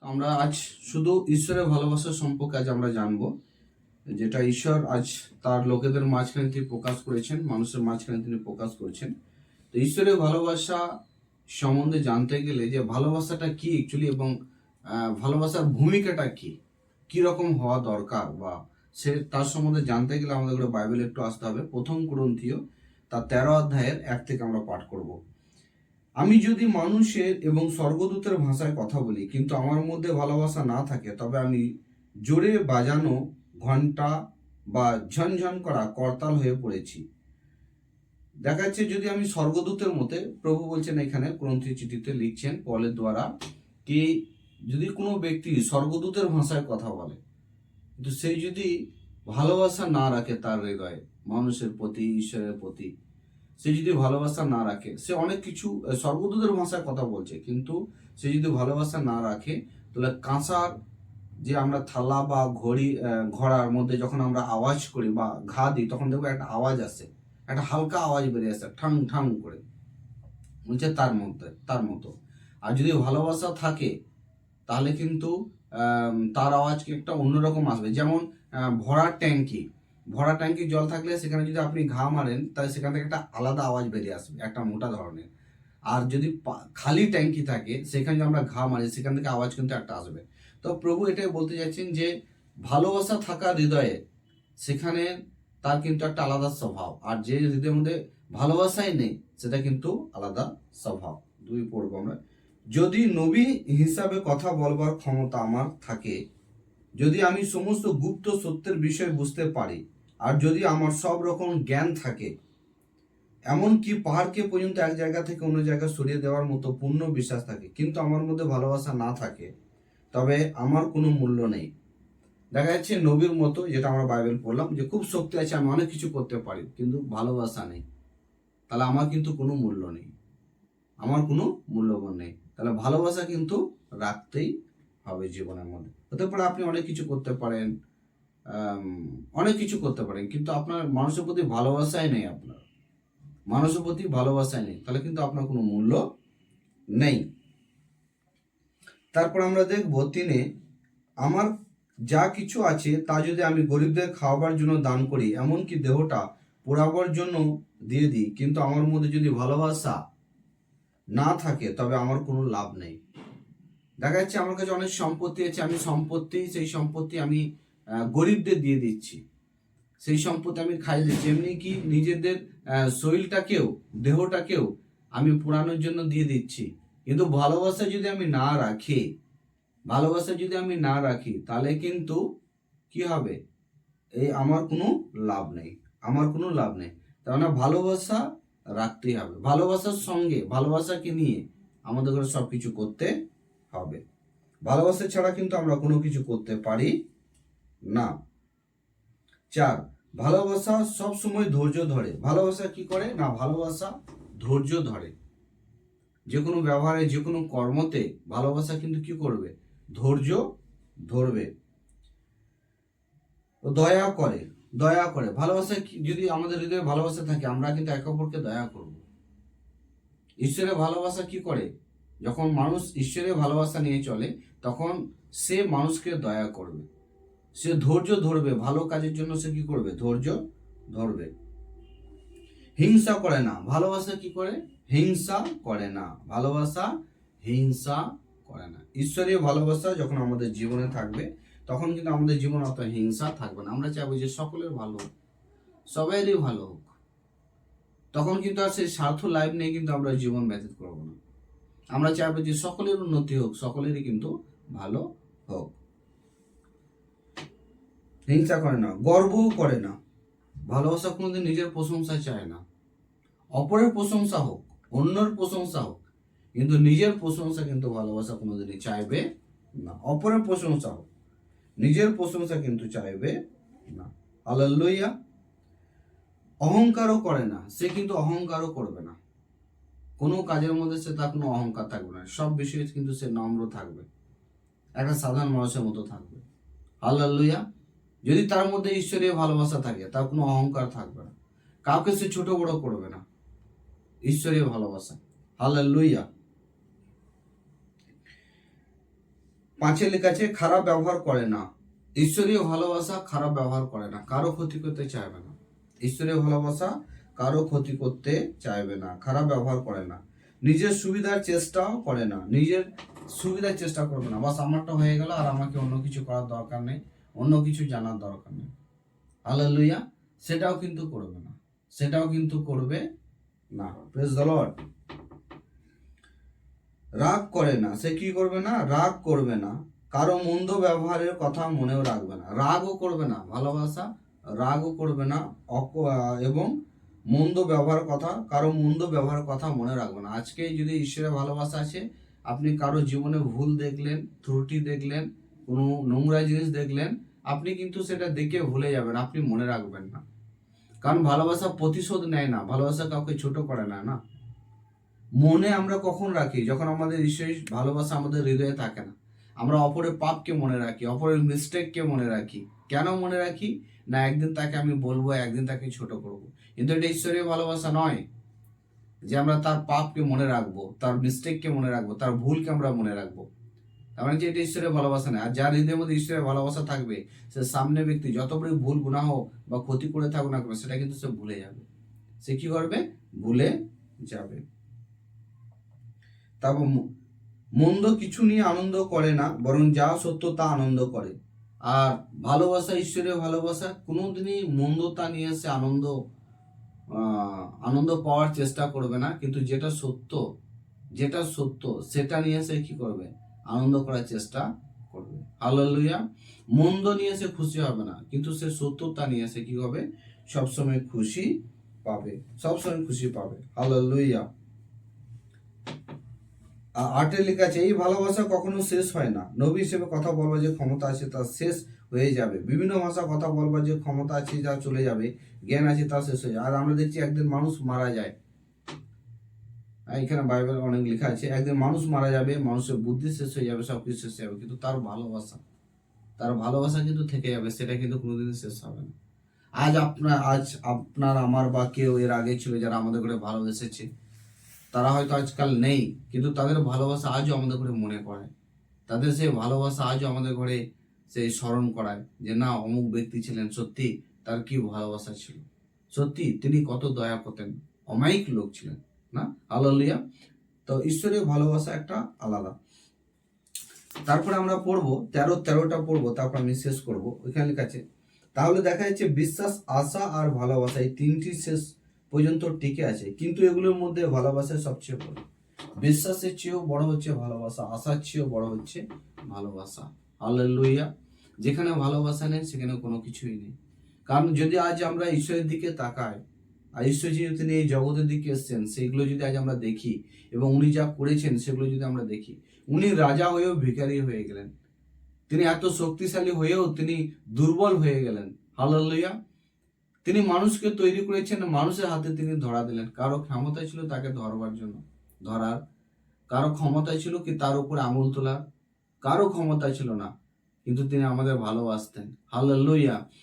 আমরা আজ শুধু ঈশ্বরের ভালোবাসা সম্পর্কে আজ আমরা জানবো, যেটা ঈশ্বর আজ তার লোকেদের মাঝখানে তিনি প্রকাশ করেছেন, মানুষের মাঝখানে তিনি প্রকাশ করেছেন। তো ঈশ্বরের ভালোবাসা সম্বন্ধে জানতে গেলে যে ভালোবাসাটা কি অ্যাকচুয়ালি, এবং ভালোবাসার ভূমিকাটা কি, কি রকম হওয়া দরকার, বা সে তার সম্বন্ধে জানতে গেলে আমাদের বাইবেল একটু আসতে হবে। প্রথম করন্থীয় তার 13 অধ্যায়ের 1 থেকে আমরা পাঠ করব। আমি যদি মানুষের এবং স্বর্গদূতের ভাষায় কথা বলি, কিন্তু আমার মধ্যে ভালোবাসা না থাকে, তবে আমি জোরে বাজানো ঘন্টা বা ঝনঝন করা করতাল হয়ে পড়েছি। দেখা যাচ্ছে যদি আমি স্বর্গদূতের মতে, প্রভু বলছেন এখানে করন্থী চিঠিতে লিখছেন পলের দ্বারা, কি যদি কোনো ব্যক্তি স্বর্গদূতের ভাষায় কথা বলে, কিন্তু সেই যদি ভালোবাসা না রাখে তার হৃদয়ে মানুষের প্রতি, ঈশ্বরের প্রতি, সে যদি ভালোবাসা না রাখে, সে অনেক কিছু স্বর্গদূতের ভাষায় কথা বলছে, কিন্তু সে যদি ভালোবাসা না রাখে, তাহলে কাঁসার যে আমরা থালা বা ঘড়ার মধ্যে যখন আমরা আওয়াজ করি বা ঘা দিই, তখন দেখবো একটা আওয়াজ আসে, একটা হালকা আওয়াজ বেরিয়ে আসে ঠাং ঠাং করে, বলছে তার মতো। আর যদি ভালোবাসা থাকে তাহলে কিন্তু তার আওয়াজ একটা অন্যরকম আসবে। যেমন ভরা ট্যাঙ্কি জল থাকলে সেখানে যদি আপনি ঘা মারেন, তাহলে সেখান থেকে একটা আলাদা আওয়াজ বেরিয়ে আসবে, একটা মোটা ধরনের। আর যদি খালি ট্যাঙ্কি থাকে, সেখানে যদি আমরা ঘা মারি, সেখান থেকে আওয়াজ কিন্তু একটা আসবে। তো প্রভু এটাই বলতে চাইছেন যে ভালোবাসা থাকা হৃদয়ে, সেখানে তার কিন্তু একটা আলাদা স্বভাব, আর যে হৃদয়ের মধ্যে ভালোবাসাই নেই, সেটা কিন্তু আলাদা স্বভাব। 2 পড়বো আমরা। যদি নবী হিসাবে কথা বলবার ক্ষমতা আমার থাকে, যদি আমি সমস্ত গুপ্ত সত্যের বিষয় বুঝতে পারি, আর যদি আমার সব রকম জ্ঞান থাকে, এমনকি পাহাড়কে পর্যন্ত এক জায়গা থেকে অন্য জায়গায় সরিয়ে দেওয়ার মতো পূর্ণ বিশ্বাস থাকে, কিন্তু আমার মধ্যে ভালোবাসা না থাকে, তবে আমার কোনো মূল্য নেই। দেখা যাচ্ছে নবীর মতো, যেটা আমরা বাইবেল পড়লাম, যে খুব শক্তি আছে, আমি অনেক কিছু করতে পারি, কিন্তু ভালোবাসা নেই, তাহলে আমার কিন্তু কোনো মূল্য নেই, আমার কোনো মূল্যবান নেই। তাহলে ভালোবাসা কিন্তু রাখতেই হবে জীবনের মধ্যে। হতে পারে আপনি অনেক কিছু করতে পারেন, অনেক কিছু করতে পারেন, কিন্তু আপনার মানুষের প্রতি ভালোবাসাই নেই, আপনার মানুষের প্রতি ভালোবাসাই নেই, তাহলে কিন্তু আপনার কোনো মূল্য নেই। তারপর আমরা দেখব 3, আমার যা কিছু আছে তা যদি আমি গরিবদের খাওয়াবার জন্য দান করি, এমনকি দেহটা পোড়াবার জন্য দিয়ে দিই, কিন্তু আমার মধ্যে যদি ভালোবাসা না থাকে, তবে আমার কোনো লাভ নেই। দেখা যাচ্ছে আমার কাছে অনেক সম্পত্তি আছে, আমি সেই সম্পত্তি আমি গরিবদের দিয়ে দিচ্ছি, সেই সম্পত্তি আমি খাই দিচ্ছি, এমনি কি নিজেদের শরীরটাকেও, দেহটাকেও আমি পোড়ানোর জন্য দিয়ে দিচ্ছি। কিন্তু ভালোবাসা যদি আমি না রাখি, তাহলে কিন্তু কি হবে, আমার কোনো লাভ নেই, তার মানে ভালোবাসা রাখতেই হবে। ভালোবাসার সঙ্গে, ভালোবাসাকে নিয়ে আমাদের ঘরে সবকিছু করতে হবে। ভালোবাসা ছাড়া কিন্তু আমরা কোনো কিছু করতে পারি না। 4, ভালোবাসা সব সময় ধৈর্য ধরে। ভালোবাসা কি করে না, ভালোবাসা ধৈর্য ধরে। যে কোনো ব্যবহারে, যে কোনো কর্মতে ভালোবাসা কিন্তু কি করবে, ধৈর্য ধরবে। দয়া করে ভালোবাসা যদি আমাদের হৃদয়ে ভালোবাসা থাকে, আমরা কিন্তু একে অপরকে দয়া করব। ঈশ্বরের ভালোবাসা কি করে, যখন মানুষ ঈশ্বরের ভালোবাসা নিয়ে চলে, তখন সে মানুষকে দয়া করবে, সে ধৈর্য ধরবে, ভালো কাজের জন্য সে কি করবে, ধৈর্য ধরবে। হিংসা করে না। ভালোবাসা কি করে, হিংসা করে না। ঈশ্বরীয় ভালোবাসা যখন আমাদের জীবনে থাকবে, তখন কিন্তু আমাদের জীবনে অত হিংসা থাকবে না। আমরা চাইবো যে সকলের ভালো হোক, সবাইরই ভালো হোক। তখন কিন্তু আর সেই স্বার্থ লাইফ নিয়ে কিন্তু আমরা জীবন ব্যতীত করবো না। আমরা চাইবো যে সকলের উন্নতি হোক, সকলেরই কিন্তু ভালো হোক। হিংসা করে না, গর্বও করে না। ভালোবাসা কোনোদিন নিজের প্রশংসা চায় না। অপরের প্রশংসা হোক, অন্যের প্রশংসা হোক, কিন্তু নিজের প্রশংসা কিন্তু ভালোবাসা কোনোদিনই চাইবে না। অপরের প্রশংসা হোক, নিজের প্রশংসা কিন্তু চাইবে না। হালেলুয়া। অহংকারও করে না, সে কিন্তু অহংকারও করবে না। কোনো কাজের মধ্যে সে তার কোনো অহংকার থাকবে না। সব বিষয়ে কিন্তু সে নম্র থাকবে, একটা সাধারণ মানুষের মতো থাকবে। হালেলুয়া। যদি তার মধ্যে ঈশ্বরীয় ভালোবাসা থাকে, তার কোনো অহংকার থাকবে না, কাউকে সে ছোট বড় করবে না। ঈশ্বরীয় ভালোবাসা। হালেলুয়া। 5-এ লেখা আছে খারাপ ব্যবহার করে না। ঈশ্বরীয় ভালোবাসা খারাপ ব্যবহার করে না, কারো ক্ষতি করতে চাইবে না। ঈশ্বরীয় ভালোবাসা কারো ক্ষতি করতে চাইবে না, খারাপ ব্যবহার করে না, নিজের সুবিধার চেষ্টাও করে না। নিজের সুবিধার চেষ্টা করবে না, বাস আমারটা হয়ে গেল আর আমাকে অন্য কিছু করার দরকার নেই, অন্য কিছু জানার দরকার নেই। হালেলুয়া। সেটাও কিন্তু করবে না, সেটাও কিন্তু করবে না। Praise the Lord. রাগ করে না, সে কি করবে না? রাগ করবে না, কারো মন্দ ব্যবহারের কথা মনেও রাখবে না। রাগও করবে না, ভালোবাসা রাগও করবে না, এবং মন্দ ব্যবহার কথা, কারো মন্দ ব্যবহারের কথা মনে রাখবে না। আজকে যদি ঈশ্বরের ভালোবাসা আছে, আপনি কারো জীবনে ভুল দেখলেন, ত্রুটি দেখলেন, কোনো নোংরা জিনিস দেখলেন, আপনি কিন্তু সেটা দেখে ভুলে যাবেন, আপনি মনে রাখবেন না। কারণ ভালোবাসা প্রতিশোধ নেয় না, ভালোবাসা কাউকে ছোট করে না। না, মনে আমরা কখন রাখি? যখন আমাদের ঈশ্বরের ভালোবাসা আমাদের হৃদয়ে থাকে না। আমরা অপরের পাপকে মনে রাখি, অপরের মিস্টেককে মনে রাখি। কেন মনে রাখি? না, একদিন তাকে আমি বলবো, একদিন তাকে ছোট করব। কিন্তু এটা ঈশ্বরের ভালোবাসা নয় যে আমরা তার পাপকে মনে রাখবো, তার মিস্টেককে মনে রাখবো, তার ভুলকে আমরা মনে রাখবো। তার মানে যে এটা ঈশ্বরের ভালোবাসা নয়। আর যার হৃদয়ের মধ্যে ঈশ্বরের ভালোবাসা থাকবে, সে সামনে ব্যক্তি যত বড় ভুল গুনাহ বা ক্ষতি করে থাকুক না কেন, সেটা কিন্তু সে ভুলে যাবে। সে কি করবে? ভুলে যাবে। তারপর মন্দ কিছু নিয়ে আনন্দ করে না, বরং যা সত্য তা আনন্দ করে। আর ভালোবাসা, ঈশ্বরের ভালোবাসা কোনোদিনই মন্দতা নিয়ে এসে আনন্দ পাওয়ার চেষ্টা করবে না, কিন্তু যেটা সত্য সেটা নিয়ে এসে কি করবে? আনন্দ করার চেষ্টা করবে। হালেলুয়া। মন্দ নিয়ে এসে খুশি হবে না, কিন্তু সে সত্যতা নিয়ে এসে কি হবে? সবসময় খুশি পাবে, সবসময় খুশি পাবে। হালেলুয়া। 8-এ লেখা আছে, এই ভালোবাসা কখনো শেষ হয় না। নবী হিসেবে কথা বলবার যে ক্ষমতা আছে তা শেষ হয়ে যাবে। বিভিন্ন ভাষা কথা বলবার যে ক্ষমতা আছে যা চলে যাবে, জ্ঞান আছে তা শেষ হয়ে যাবে। আর আমরা দেখছি একদিন মানুষ মারা যায়, এখানে বাইবেল অনেক লেখা আছে, একদিন মানুষ মারা যাবে, মানুষের বুদ্ধি শেষ হয়ে যাবে, সবকিছু শেষ হয়ে যাবে, কিন্তু তার ভালোবাসা কিন্তু থেকে যাবে, সেটা কিন্তু কোনোদিন শেষ হবে না। আজ আপনার আমার বা কেউ এর আগে ছিল যারা আমাদের করে ভালোবেসেছে, তারা হয়তো আজকাল নেই, কিন্তু তাদের ভালোবাসা আজও আমাদের ঘরে মনে করায়। তাদের সেই ভালোবাসা আজও আমাদের ঘরে সেই স্মরণ করায় যে না, অমুক ব্যক্তি ছিলেন, সত্যি তার কি ভালোবাসা ছিল, সত্যি তিনি কত দয়া করতেন, অমায়িক লোক ছিলেন। না, হালেলুয়া। তো ঈশ্বরের ভালোবাসা একটা আলাদা। তারপরে আমরা পড়বো 13টা পড়বো, তারপর আমি শেষ করবো। ওইখানে লেখা আছে, তাহলে দেখা যাচ্ছে বিশ্বাস, আশা আর ভালোবাসা এই তিনটি শেষ পর্যন্ত টিকে আছে, কিন্তু এগুলোর মধ্যে ভালোবাসা সবচেয়ে বড়। বিশ্বাসের চেয়েও বড় হচ্ছে ভালোবাসা, আশার চেয়েও বড় হচ্ছে ভালোবাসা। হালেলুয়া। যেখানে ভালোবাসা নেই সেখানে কোনো কিছুই নেই। কারণ যদি আজ আমরা ঈশ্বরের দিকে তাকাই, আর ঈশ্বর যিনি তিনি এই জগতের দিকে এসেছেন, সেগুলো যদি আজ আমরা দেখি এবং উনি যা করেছেন সেগুলো যদি আমরা দেখি, উনি রাজা হয়েও ভিখারি হয়ে গেলেন, তিনি এত শক্তিশালী হয়েও তিনি দুর্বল হয়ে গেলেন। হালেলুয়া। তিনি মানুষকে তৈরি করেছেন, মানুষের হাতে তিনি ধরা দিলেন। কারো ক্ষমতা ছিল তাকে ধরবার জন্য, ধরার, কারো ক্ষমতা ছিল কি তার উপরে আঙুল তোলার, কারো ক্ষমতা ছিল না, কিন্তু তিনি আমাদের ভালোবাসতেন। হালেলুয়া।